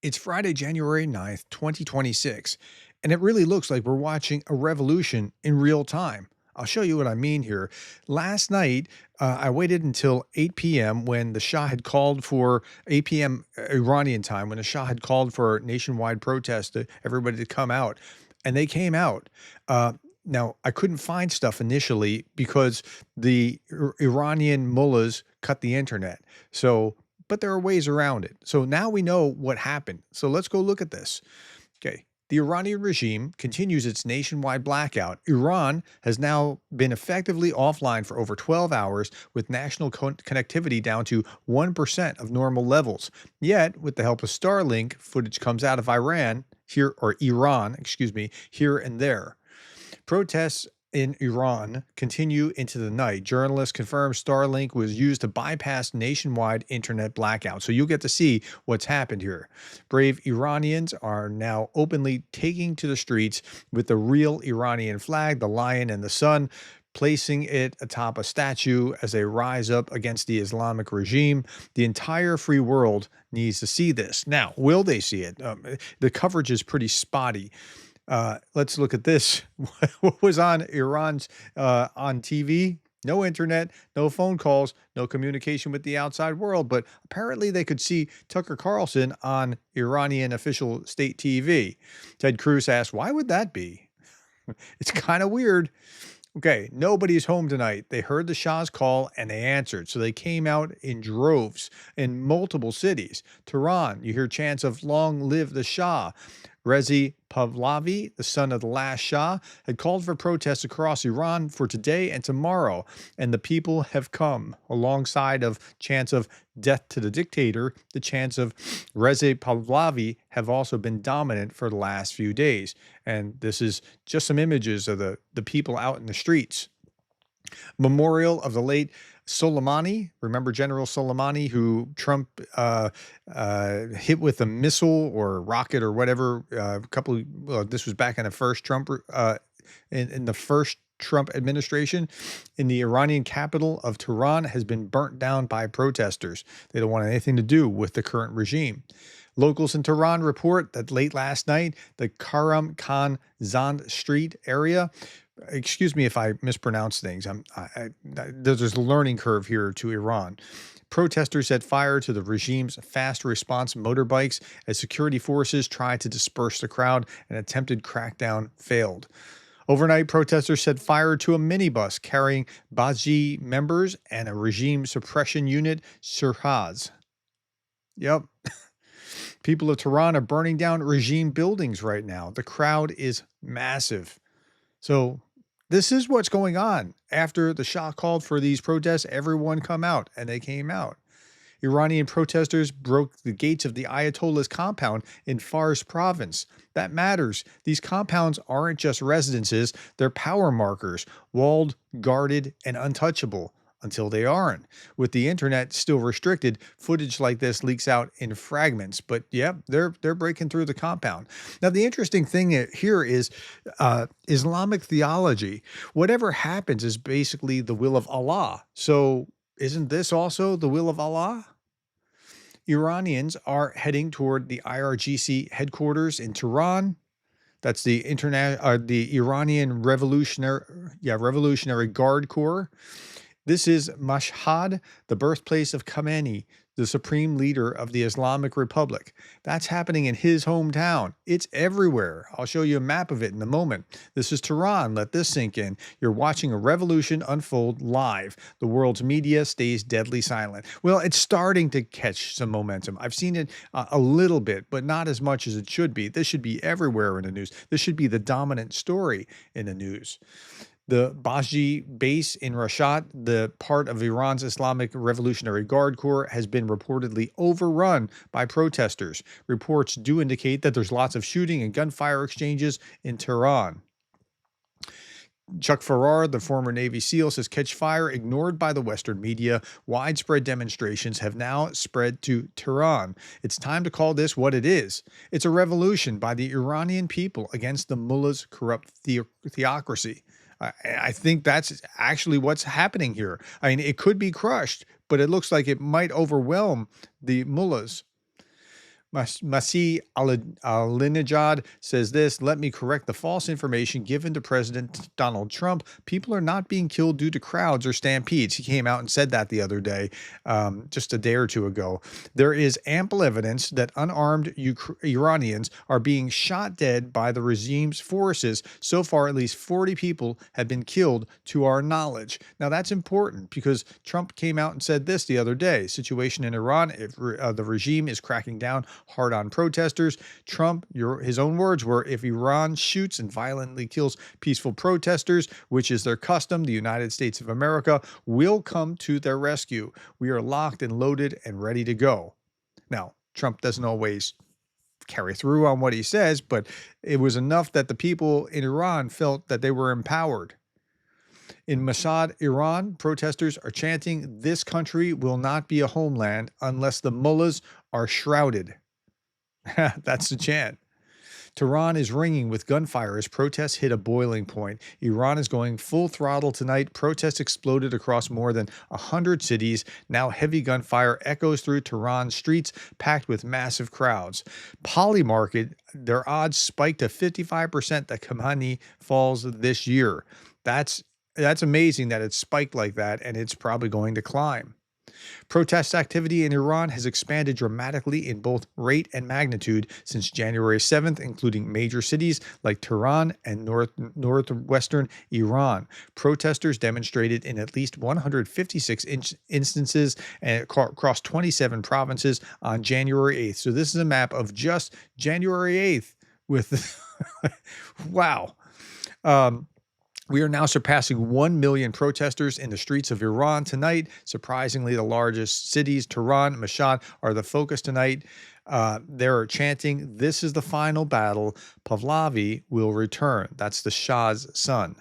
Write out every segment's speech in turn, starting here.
It's Friday, January 9th, 2026, and it really looks like we're watching a revolution in real time. I'll show you what I mean here. Last night, I waited until 8 p.m. when the Shah had called for 8 p.m. Iranian time, when the Shah had called for nationwide protest to everybody to come out, and they came out. Now, I couldn't find stuff initially because the Iranian mullahs cut the internet. So but there are ways around it. So now we know what happened. So let's go look at this. Okay. The Iranian regime continues its nationwide blackout. Iran has now been effectively offline for over 12 hours with national connectivity down to 1% of normal levels. Yet, with the help of Starlink, footage comes out of Iran, excuse me, here and there. Protests in Iran continue into the night. Journalists confirm Starlink was used to bypass nationwide internet blackout. So you'll get to see what's happened here. Brave Iranians are now openly taking to the streets with the real Iranian flag, the lion and the sun, placing it atop a statue as they rise up against the Islamic regime. The entire free world needs to see this. Now, will they see it? The coverage is pretty spotty. Let's look at this. What was on Iran's on TV? No internet, no phone calls, no communication with the outside world. But apparently they could see Tucker Carlson on Iranian official state TV. Ted Cruz asked, why would that be? It's kind of weird. Okay, nobody's home tonight. They heard the Shah's call and they answered. So they came out in droves in multiple cities. Tehran, you hear chants of long live the Shah. Reza Pahlavi, the son of the last Shah, had called for protests across Iran for today and tomorrow, and the people have come. Alongside of chants of death to the dictator, the chants of Reza Pahlavi have also been dominant for the last few days. And this is just some images of the people out in the streets. Memorial of the late Soleimani. Remember General Soleimani, who Trump hit with a missile or rocket or whatever this was back in the first Trump in the first Trump administration. In the Iranian capital of Tehran has been burnt down by protesters. They don't want anything to do with the current regime. Locals in Tehran report that late last night, the Karam Khan Zand Street area, excuse me if I mispronounce things. There's a learning curve here to Iran. Protesters set fire to the regime's fast response motorbikes as security forces tried to disperse the crowd. An attempted crackdown failed. Overnight, protesters set fire to a minibus carrying Baji members and a regime suppression unit, Sirhaz. Yep. People of Tehran are burning down regime buildings right now. The crowd is massive. So this is what's going on. After the Shah called for these protests, everyone come out, and they came out. Iranian protesters broke the gates of the Ayatollah's compound in Fars province. That matters. These compounds aren't just residences, they're power markers, walled, guarded, and untouchable. Until they aren't. With the internet still restricted, footage like this leaks out in fragments. But yeah, they're breaking through the compound. Now, the interesting thing here is Islamic theology. Whatever happens is basically the will of Allah. So isn't this also the will of Allah? Iranians are heading toward the IRGC headquarters in Tehran. That's the Iranian Revolutionary Guard Corps. This is Mashhad, the birthplace of Khamenei, the supreme leader of the Islamic Republic. That's happening in his hometown. It's everywhere. I'll show you a map of it in a moment. This is Tehran. Let this sink in. You're watching a revolution unfold live. The world's media stays deadly silent. Well, it's starting to catch some momentum. I've seen it a little bit, but not as much as it should be. This should be everywhere in the news. This should be the dominant story in the news. The Baji base in Mashhad, the part of Iran's Islamic Revolutionary Guard Corps, has been reportedly overrun by protesters. Reports do indicate that there's lots of shooting and gunfire exchanges in Tehran. Chuck Farrar, the former Navy SEAL, says catch fire ignored by the Western media. Widespread demonstrations have now spread to Tehran. It's time to call this what it is. It's a revolution by the Iranian people against the mullah's corrupt theocracy. I think that's actually what's happening here. I mean, it could be crushed, but it looks like it might overwhelm the mullahs. Masih Alinejad says this, let me correct the false information given to President Donald Trump. People are not being killed due to crowds or stampedes. He came out and said that the other day, just a day or two ago. There is ample evidence that unarmed Iranians are being shot dead by the regime's forces. So far, at least 40 people have been killed to our knowledge. Now, that's important because Trump came out and said this the other day. Situation in Iran, if the regime is cracking down hard on protesters. Trump, his own words were, if Iran shoots and violently kills peaceful protesters, which is their custom, the United States of America will come to their rescue. We are locked and loaded and ready to go. Now, Trump doesn't always carry through on what he says, but it was enough that the people in Iran felt that they were empowered. In Mashhad, Iran, protesters are chanting, this country will not be a homeland unless the mullahs are shrouded. That's the chant. Tehran is ringing with gunfire as protests hit a boiling point. Iran is going full throttle tonight. Protests exploded across more than 100 cities. Now heavy gunfire echoes through Tehran streets, packed with massive crowds. Polymarket, their odds spiked to 55% that Khamenei falls this year. That's amazing that it spiked like that, and it's probably going to climb. Protest activity in Iran has expanded dramatically in both rate and magnitude since January 7th, including major cities like Tehran and northwestern Iran. Protesters demonstrated in at least 156 instances and across 27 provinces on January 8th. So this is a map of just January 8th with, wow. We are now surpassing 1 million protesters in the streets of Iran tonight. Surprisingly, the largest cities, Tehran, Mashhad, are the focus tonight. They're chanting, this is the final battle. Pahlavi will return. That's the Shah's son.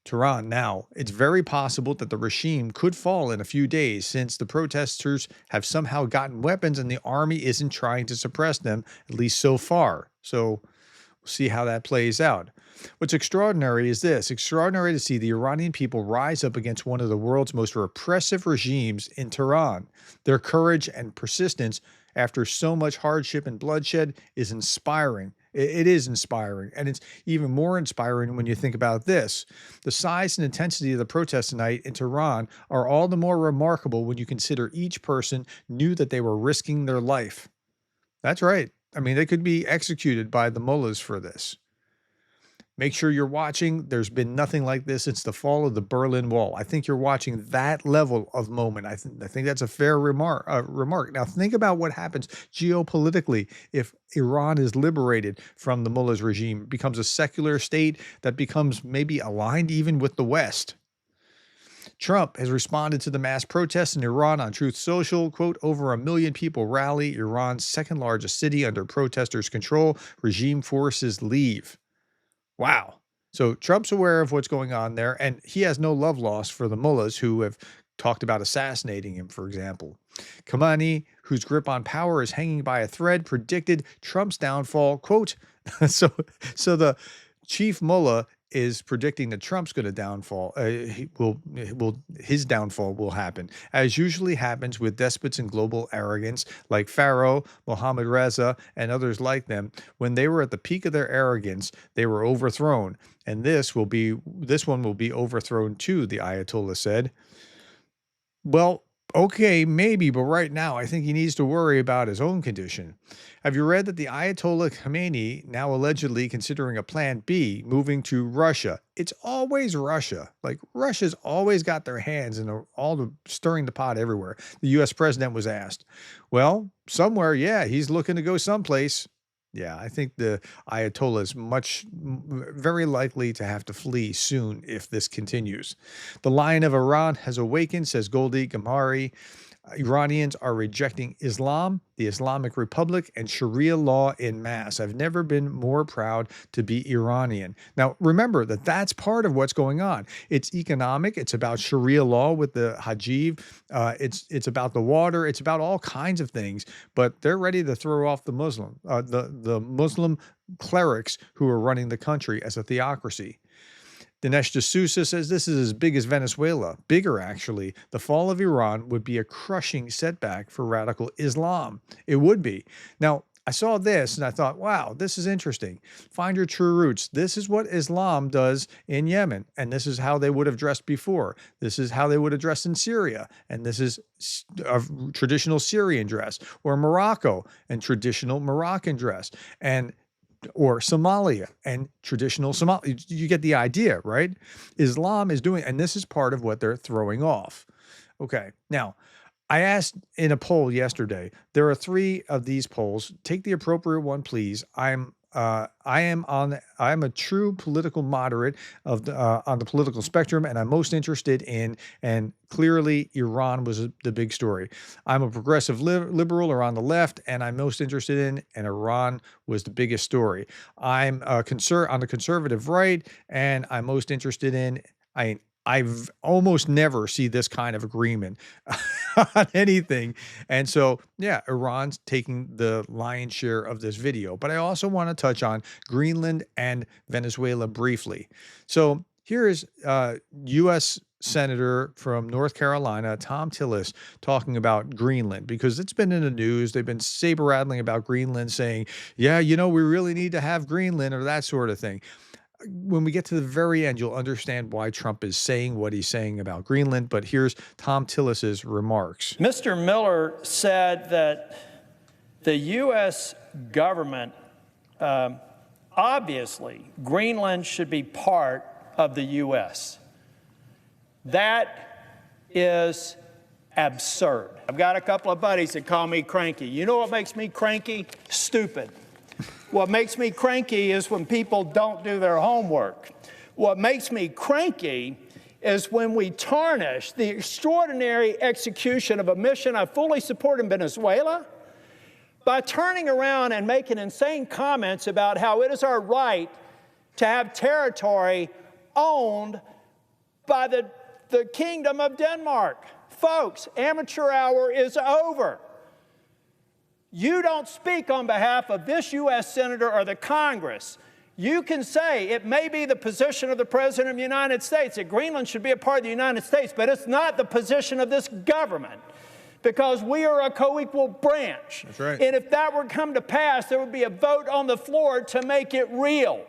Tehran, now, it's very possible that the regime could fall in a few days since the protesters have somehow gotten weapons and the army isn't trying to suppress them, at least so far. So we'll see how that plays out. What's extraordinary is this. Extraordinary to see the Iranian people rise up against one of the world's most repressive regimes in Tehran. Their courage and persistence after so much hardship and bloodshed is inspiring. It is inspiring, and it's even more inspiring when you think about this. The size and intensity of the protests tonight in Tehran are all the more remarkable when you consider each person knew that they were risking their life. That's right. I mean, they could be executed by the mullahs for this. Make sure you're watching. There's been nothing like this since the fall of the Berlin Wall. I think you're watching that level of moment. I think that's a fair remark. Now, think about what happens geopolitically if Iran is liberated from the mullahs regime, becomes a secular state that becomes maybe aligned even with the West. Trump has responded to the mass protests in Iran on Truth Social. Quote, over 1 million people rally. Iran's second largest city under protesters' control. Regime forces leave. Wow. So Trump's aware of what's going on there, and he has no love lost for the mullahs who have talked about assassinating him, for example. Khamenei, whose grip on power is hanging by a thread, predicted Trump's downfall. Quote, so the chief mullah is predicting that Trump's going to downfall. His downfall will happen, as usually happens with despots and global arrogance like Pharaoh, Mohammad Reza, and others like them. When they were at the peak of their arrogance, they were overthrown, and this one will be overthrown too, the Ayatollah said. Well, okay, maybe, but right now I think he needs to worry about his own condition. Have you read that the Ayatollah Khamenei now allegedly considering a plan B, moving to Russia? It's always Russia. Like, Russia's always got their hands in all the stirring the pot everywhere. The U.S. president was asked. Well, somewhere, yeah, he's looking to go someplace. Yeah, I think the Ayatollah is very likely to have to flee soon if this continues. The Lion of Iran has awakened, says Goldi Gamari. Iranians are rejecting Islam, the Islamic Republic, and Sharia law en masse. I've never been more proud to be Iranian. Now, remember that that's part of what's going on. It's economic. It's about Sharia law with the Hajib. It's about the water. It's about all kinds of things. But they're ready to throw off the Muslim clerics who are running the country as a theocracy. Dinesh D'Souza says this is as big as Venezuela, bigger actually. The fall of Iran would be a crushing setback for radical Islam. It would be. Now, I saw this and I thought, wow, this is interesting. Find your true roots. This is what Islam does in Yemen, and this is how they would have dressed before. This is how they would have dressed in Syria, and this is a traditional Syrian dress, or Morocco and traditional Moroccan dress, and or Somalia and traditional Somali. You get the idea, right? Islam is doing, and this is part of what they're throwing off. Okay. Now, I asked in a poll yesterday, there are 3 of these polls. Take the appropriate one, please. I am a true political moderate of the, on the political spectrum, and I'm most interested in, and clearly Iran was the big story. I'm a progressive liberal or on the left, and I'm most interested in, and Iran was the biggest story. I'm on the conservative right, and I'm most interested in, I've almost never see this kind of agreement on anything. And so, yeah, Iran's taking the lion's share of this video. But I also want to touch on Greenland and Venezuela briefly. So here is U.S. Senator from North Carolina, Tom Tillis, talking about Greenland, because it's been in the news. They've been saber rattling about Greenland, saying, yeah, you know, we really need to have Greenland, or that sort of thing. When we get to the very end, you'll understand why Trump is saying what he's saying about Greenland. But here's Tom Tillis's remarks. Mr. Miller said that the U.S. government, obviously, Greenland should be part of the U.S. That is absurd. I've got a couple of buddies that call me cranky. You know what makes me cranky? Stupid. What makes me cranky is when people don't do their homework. What makes me cranky is when we tarnish the extraordinary execution of a mission I fully support in Venezuela by turning around and making insane comments about how it is our right to have territory owned by the Kingdom of Denmark. Folks, amateur hour is over. You don't speak on behalf of this U.S. Senator or the Congress. You can say it may be the position of the President of the United States that Greenland should be a part of the United States, but it's not the position of this government, because we are a co-equal branch. That's right. And if that were to come to pass, there would be a vote on the floor to make it real.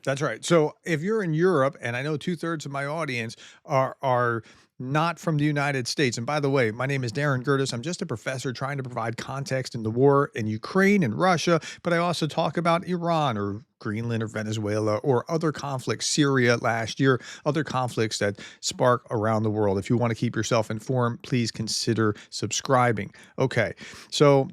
That's right. So if you're in Europe, and I know 2/3 of my audience are not from the United States. And by the way, my name is Darren Gerdes. I'm just a professor trying to provide context in the war in Ukraine and Russia, but I also talk about Iran or Greenland or Venezuela or other conflicts, Syria last year, other conflicts that spark around the world. If you want to keep yourself informed, please consider subscribing. Okay, so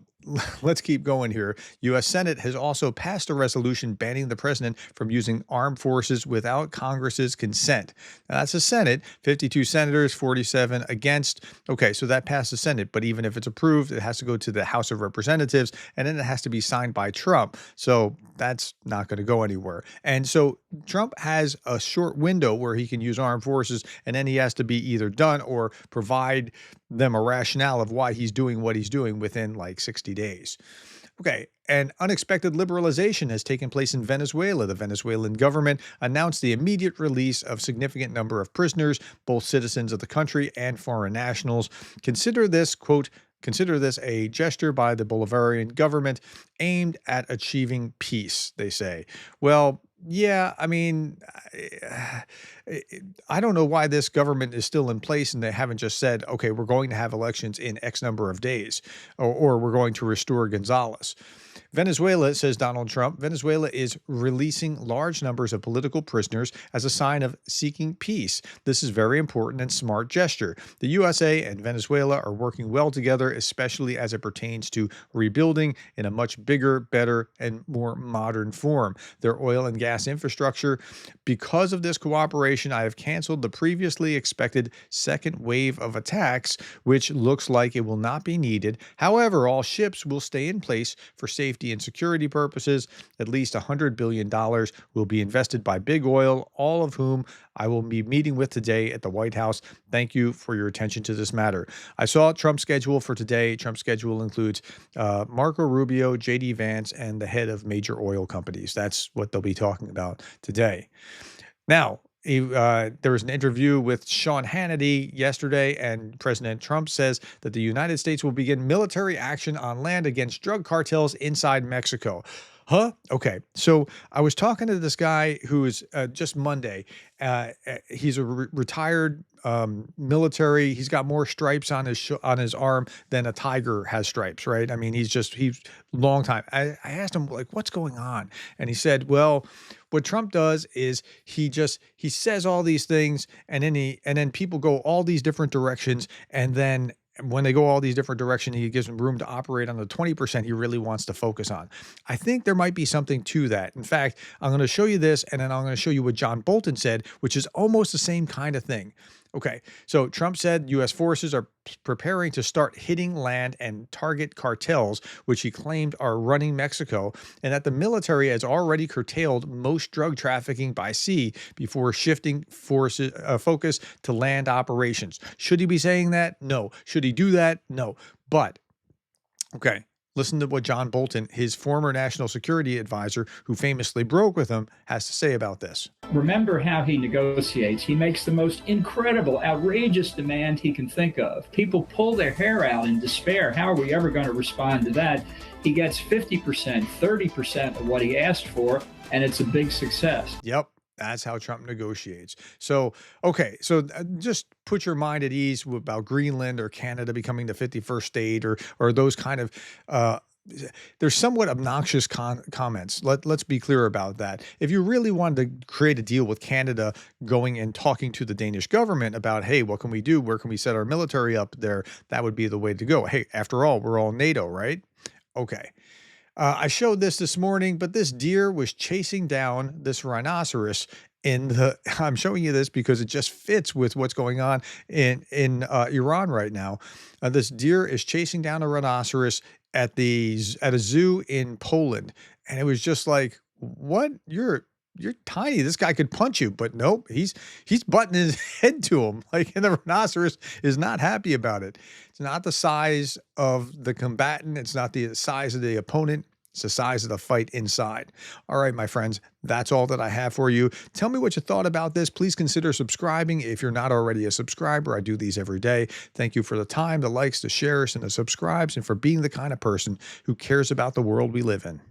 let's keep going here. U.S. Senate has also passed a resolution banning the president from using armed forces without Congress's consent. Now, that's the Senate, 52 senators, 47 against. Okay, so that passed the Senate, but even if it's approved, it has to go to the House of Representatives, and then it has to be signed by Trump. So that's not going to go anywhere. And so Trump has a short window where he can use armed forces, and then he has to be either done or provide them a rationale of why he's doing what he's doing within like 60 days. Okay, an unexpected liberalization has taken place in Venezuela. The Venezuelan government announced the immediate release of significant number of prisoners, both citizens of the country and foreign nationals. Consider this, quote, consider this a gesture by the Bolivarian government aimed at achieving peace, they say. Well, yeah, I mean, I don't know why this government is still in place and they haven't just said, okay, we're going to have elections in X number of days, or we're going to restore Gonzales. Venezuela, says Donald Trump, Venezuela is releasing large numbers of political prisoners as a sign of seeking peace. This is very important and smart gesture. The USA and Venezuela are working well together, especially as it pertains to rebuilding in a much bigger, better, and more modern form their oil and gas infrastructure. Because of this cooperation, I have canceled the previously expected second wave of attacks, which looks like it will not be needed. However, all ships will stay in place for safety and security purposes. At least $100 billion will be invested by Big Oil, all of whom I will be meeting with today at the White House. Thank you for your attention to this matter. I saw Trump's schedule for today. Trump's schedule includes Marco Rubio, J.D. Vance, and the head of major oil companies. That's what they'll be talking about today. Now, There was an interview with Sean Hannity yesterday, and President Trump says that the United States will begin military action on land against drug cartels inside Mexico. Huh? Okay. So I was talking to this guy who is just Monday. He's a retired military. He's got more stripes on his arm than a tiger has stripes, right? I mean, he's long time. I asked him like, what's going on, and he said, well, what Trump does is he says all these things, and then people go all these different directions, and then when they go all these different directions, he gives them room to operate on the 20% he really wants to focus on. I think there might be something to that. In fact, I'm going to show you this, and then I'm going to show you what John Bolton said, which is almost the same kind of thing. Okay, so Trump said U.S. forces are preparing to start hitting land and target cartels, which he claimed are running Mexico, and that the military has already curtailed most drug trafficking by sea before shifting focus to land operations. Should he be saying that? No. Should he do that? No. But, okay, listen to what John Bolton, his former national security advisor, who famously broke with him, has to say about this. Remember how he negotiates. He makes the most incredible, outrageous demand he can think of. People pull their hair out in despair. How are we ever going to respond to that? He gets 50%, 30% of what he asked for, and it's a big success. Yep. That's how Trump negotiates. So, okay, so just put your mind at ease about Greenland or Canada becoming the 51st state, or those kind of they're somewhat obnoxious comments. Let's be clear about that. If you really wanted to create a deal with Canada, going and talking to the Danish government about, hey, what can we do? Where can we set our military up there? That would be the way to go. Hey, after all, we're all NATO, right? Okay. I showed this morning, but this deer was chasing down this rhinoceros I'm showing you this because it just fits with what's going on in Iran right now. This deer is chasing down a rhinoceros at a zoo in Poland. And it was just like, what? You're tiny. This guy could punch you, but nope, he's butting his head to him. Like, and the rhinoceros is not happy about it. It's not the size of the combatant. It's not the size of the opponent. It's the size of the fight inside. All right, my friends, that's all that I have for you. Tell me what you thought about this. Please consider subscribing if you're not already a subscriber. I do these every day. Thank you for the time, the likes, the shares, and the subscribes, and for being the kind of person who cares about the world we live in.